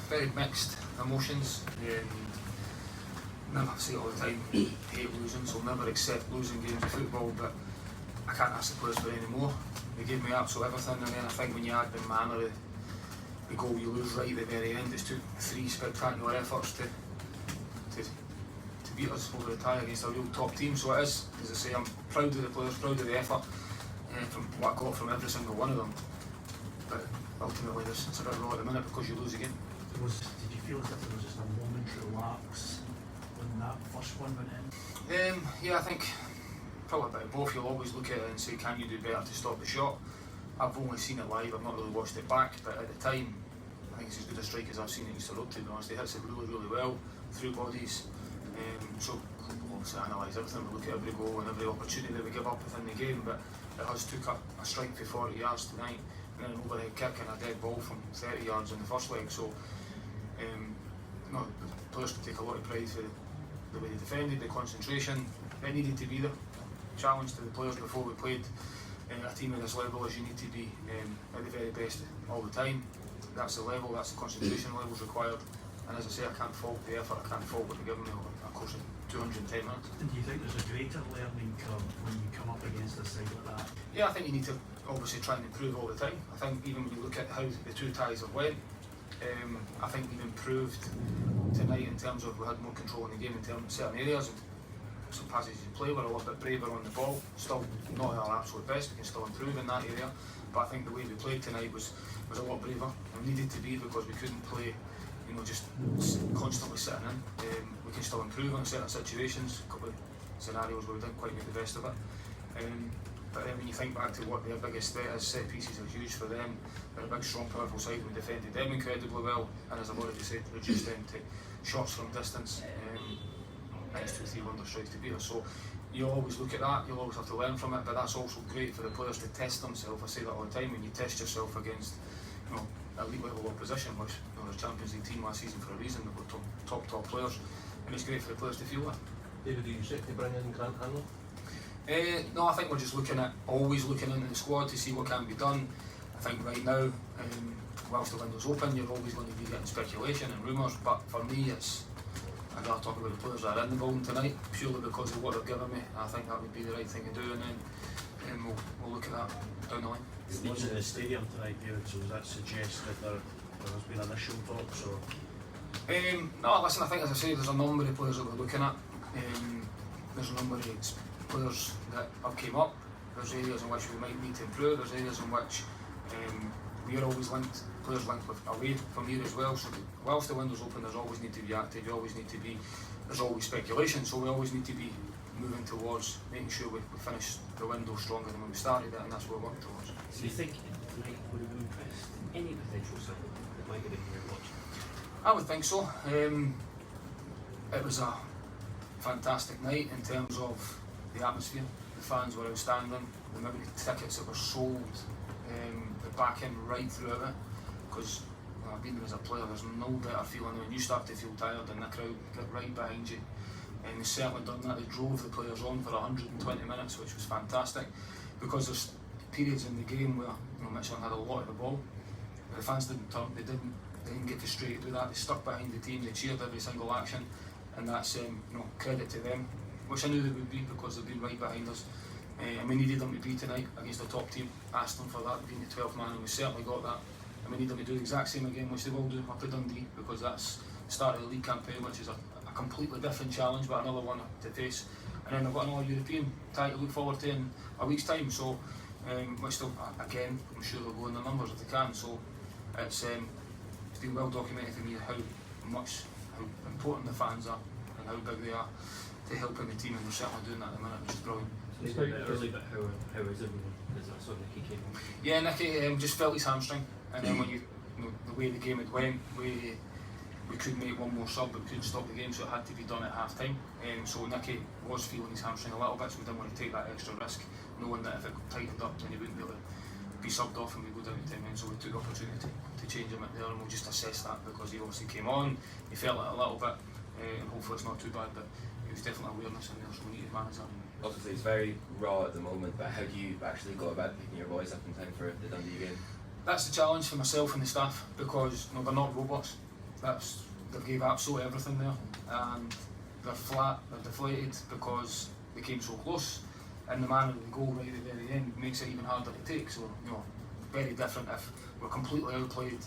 very mixed emotions. Never, I say it all the time, hate losing, so I'll never accept losing games of football, but I can't ask the players for any more. They gave me absolute everything, and then I think when you add the manner of the goal you lose right at the very end, it's took 3 spectacular efforts to beat us over the tie against a real top team. So it is, as I say, I'm proud of the players, proud of the effort, from what I got from every single one of them. But ultimately it's a bit raw at the minute because you lose again. Did you feel as if there was just a momentary lapse when that first one went in? Yeah, I think probably a bit of both. You'll always look at it and say, can you do better to stop the shot? I've only seen it live, I've not really watched it back, but at the time I think it's as good a strike as I've seen at Easter Road, to be honest. He hits it really, really well through bodies. So we'll obviously analyse everything, we look at every goal and every opportunity that we give up within the game, but it has took a strike for 40 yards tonight, and then an overhead kick and a dead ball from 30 yards in the first leg. So no, the players can take a lot of pride for the way they defended, the concentration. It needed to be there. Challenge to the players before we played a team at this level is you need to be at the very best all the time. That's the level, that's the concentration levels required. And as I say, I can't fault the effort, I can't fault what they're giving me over a course of 210 minutes. And do you think there's a greater learning curve when you come up against a side like that? Yeah, I think you need to obviously try and improve all the time. I think even when you look at how the 2 ties have went, I think we've improved tonight in terms of we had more control in the game in terms of certain areas. And some passages in play were a little bit braver on the ball. Still not at our absolute best, we can still improve in that area. But I think the way we played tonight was a lot braver and needed to be, because we couldn't play just constantly sitting in. We can still improve on certain situations, a couple of scenarios where we didn't quite make the best of it. But then when you think back to what their biggest threat is, set pieces are huge for them. They're a big, strong, powerful side. We defended them incredibly well, and as I've already said, reduced them to shots from distance. Next 2-3 wonder strikes to beat us. So you'll always look at that, you'll always have to learn from it, but that's also great for the players to test themselves. I say that all the time, when you test yourself against elite level opposition, which was a Champions League team last season for a reason. They've got top players, and it's great for the players to feel that. David, do you expect to bring in Grant Hanlon? No, I think we're just always looking into the squad to see what can be done. I think right now, whilst the window's open, you're always going to be getting speculation and rumours, but for me I'd rather talk about the players that are in the building tonight, purely because of what they've given me. I think that would be the right thing to do, and then we'll look at that down the line. It was in the stadium tonight, David, so does that suggest that there has been initial talks? Or? No, listen, I think, as I say, there's a number of players that we're looking at. There's a number of players that have came up. There's areas in which we might need to improve. There's areas in which we are always linked, players linked with away from here as well. So whilst the window's open, there's always need to be active. You always need to be. There's always speculation. So we always need to be moving towards making sure we finish the window stronger than when we started it, and that's what we're working towards. So you think tonight would have impressed any potential side that might have been here watching? I would think so. It was a fantastic night in terms of the atmosphere. The fans were outstanding. The amount of tickets that were sold, the back end right throughout it. Because I've been there as a player, there's no better feeling when you start to feel tired and the crowd get right behind you. And they certainly done that. They drove the players on for 120 minutes, which was fantastic. Because there's periods in the game where Midtjylland had a lot of the ball. The fans didn't turn, they didn't get frustrated with that. They stuck behind the team, they cheered every single action, and that's credit to them, which I knew they would be because they've been right behind us. And we needed them to be tonight against a top team. Asked them for that, being the 12th man, and we certainly got that. And we need them to do the exact same again, which they will do up at Dundee, because that's the start of the league campaign, which is a completely different challenge, but another one to face. And then they've got another European tie to look forward to in a week's time. So, which still, again, I'm sure they'll go in the numbers if they can. So, it's been well documented to me how important the fans are and how big they are to helping the team, and they're certainly doing that at the minute, which is brilliant. So a bit early, but how is everyone? Because I saw Nicky came on. Yeah, Nicky just felt his hamstring, and then when the way the game had went, we could make one more sub, but we couldn't stop the game, so it had to be done at half time. So Nicky was feeling his hamstring a little bit, so we didn't want to take that extra risk, knowing that if it tightened up, then he wouldn't be able to be subbed off and we go down to 10 men. So we took the opportunity to change him at there, and we'll just assess that, because he obviously came on, he felt it a little bit, and hopefully it's not too bad, but it was definitely awareness in there, so we need to manage that. Obviously it's very raw at the moment, but how do you actually go about picking your boys up in time for the Dundee game? That's the challenge for myself and the staff, because they're not robots. they gave absolutely everything there, and they're flat, they're deflated because they came so close, and the manner of the goal right at the very end makes it even harder to take. So very different if we're completely outplayed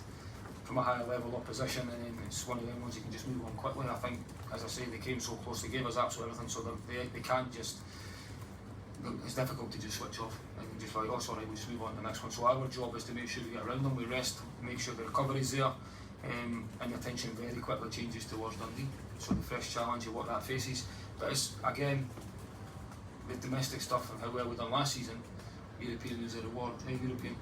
from a higher level opposition, and then it's one of them ones you can just move on quickly. I think, as I say, they came so close, they gave us absolutely everything, so they can't just. It's difficult to just switch off and just like, oh sorry, we'll just move on to the next one. So our job is to make sure we get around them, we rest, make sure the recovery's there, and the attention very quickly changes towards Dundee. So the fresh challenge of what that faces. But it's, again, the domestic stuff and how well we done last season, European is a reward, European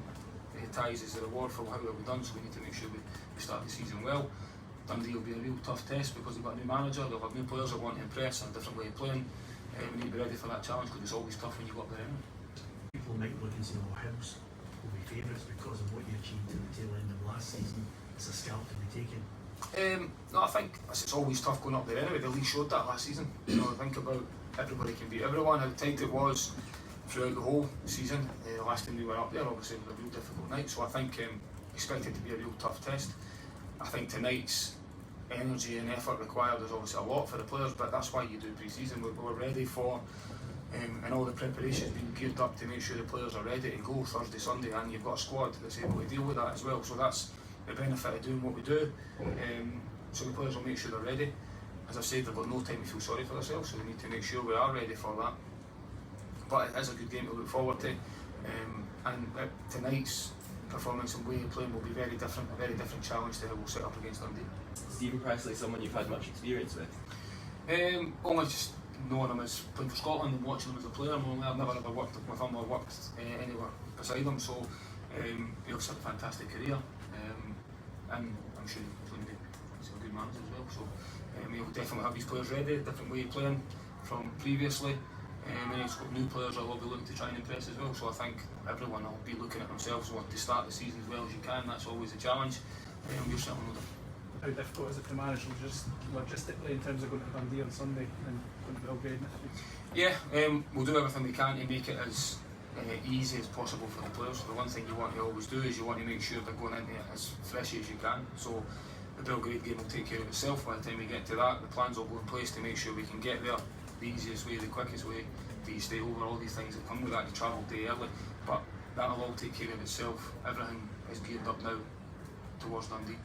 ties is a reward for how well we've done, so we need to make sure we start the season well. Dundee will be a real tough test because they've got a new manager, they'll have new players that want to impress and a different way of playing. We need to be ready for that challenge because it's always tough when you go up there anyway. People might look and say, well, Hibs will be favourites because of what you achieved at the tail end of last season. It's a scalp to be taken. No, I think it's always tough going up there anyway. The league showed that last season. Think about everybody can beat everyone, how tight it was throughout the whole season. The last time we were up there, obviously, it was a real difficult night. So I think expect it to be a real tough test. I think tonight's energy and effort required is obviously a lot for the players, but that's why you do pre-season. We're ready for, and all the preparations being geared up to make sure the players are ready to go Thursday, Sunday, and you've got a squad that's able to deal with that as well. So that's the benefit of doing what we do. So the players will make sure they're ready. As I said, they've got no time to feel sorry for themselves, so they need to make sure we are ready for that. But it is a good game to look forward to, and tonight's performance and way of playing will be very different, a very different challenge to how we'll set up against Dundee. Stephen Presley, someone you've had much experience with? Only just knowing him as playing for Scotland and watching him as a player. I've never ever worked with him or worked anywhere beside him, so he also had a fantastic career, and I'm sure he's a good manager as well. So he'll definitely have his players ready, different way of playing from previously. And he's got new players that will be looking to try and impress as well. So I think everyone will be looking at themselves, want to start the season as well as you can. That's always a challenge. We're certainly no different. How difficult is it to manage logistically in terms of going to Dundee on Sunday and going to Belgrade next week? Yeah, we'll do everything we can to make it as easy as possible for the players. The one thing you want to always do is you want to make sure they're going into it as fresh as you can. So the Belgrade game will take care of itself by the time we get to that. The plans will go in place to make sure we can get there the easiest way, the quickest way. Do you stay over, all these things that come with that, you travel day early, but that'll all take care of itself. Everything is geared up now towards Dundee.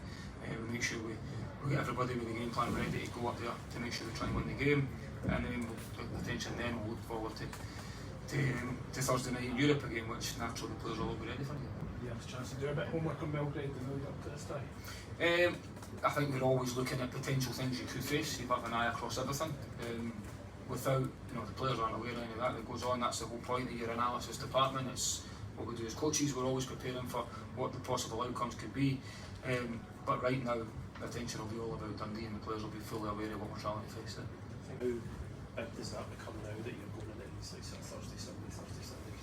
We make sure we get everybody with the game plan ready to go up there to make sure we try and win the game, and then the attention then we'll look forward to Thursday night in Europe again, which naturally the players will all be ready for. You have a chance to do a bit of homework on Belgrade and lead up to this tie? I think we're always looking at potential things you could face. You have an eye across everything. Without, the players aren't aware of any of that goes on. That's the whole point of your analysis department. It's what we do as coaches. We're always preparing for what the possible outcomes could be. But right now, the attention will be all about Dundee, and the players will be fully aware of what we're trying to face there. How big does that become now that you're going into these Thursday, Sunday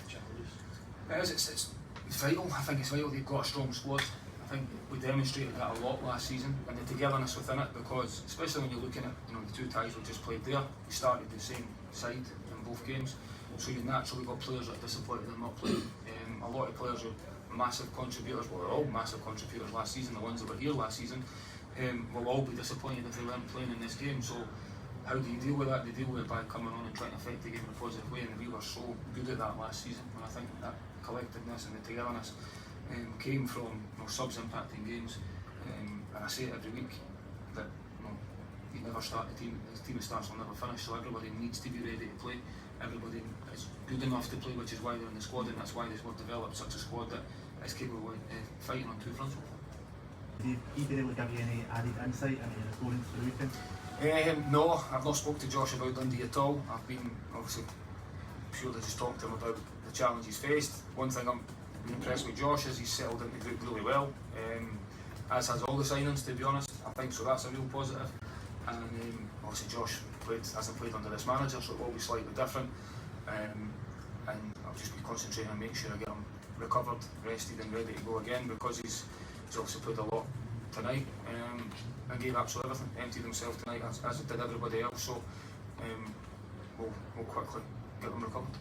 challenges? It's vital. I think it's vital they've got a strong squad. I think we demonstrated that a lot last season, and the togetherness within it, because especially when you're looking at the two ties we just played there, we started the same side in both games, so you naturally got players that are disappointed in not playing. A lot of players are massive contributors, well they're all massive contributors last season, the ones that were here last season, will all be disappointed if they weren't playing in this game. So how do you deal with that? They deal with it by coming on and trying to affect the game in a positive way, and we were so good at that last season, and I think that collectiveness and the togetherness came from subs impacting games, and I say it every week that you never start a team that starts will never finish, so everybody needs to be ready to play. Everybody is good enough to play, which is why they're in the squad, and that's why we've developed such a squad that is capable of fighting on two fronts. Did he been able to give you any added insight into your opponents for the weekend? No, I've not spoke to Josh about Dundee at all. I've been obviously purely just talked to him about the challenge he's faced. One thing I'm impressed with Josh is he's settled into the group really well, as has all the signings, to be honest. I think so, that's a real positive. And obviously Josh hasn't played under this manager, so it will be slightly different, and I'll just be concentrating on making sure I get him recovered, rested and ready to go again, because he's obviously played a lot tonight, and gave absolutely everything, emptied himself tonight as did everybody else, so we'll quickly get him recovered.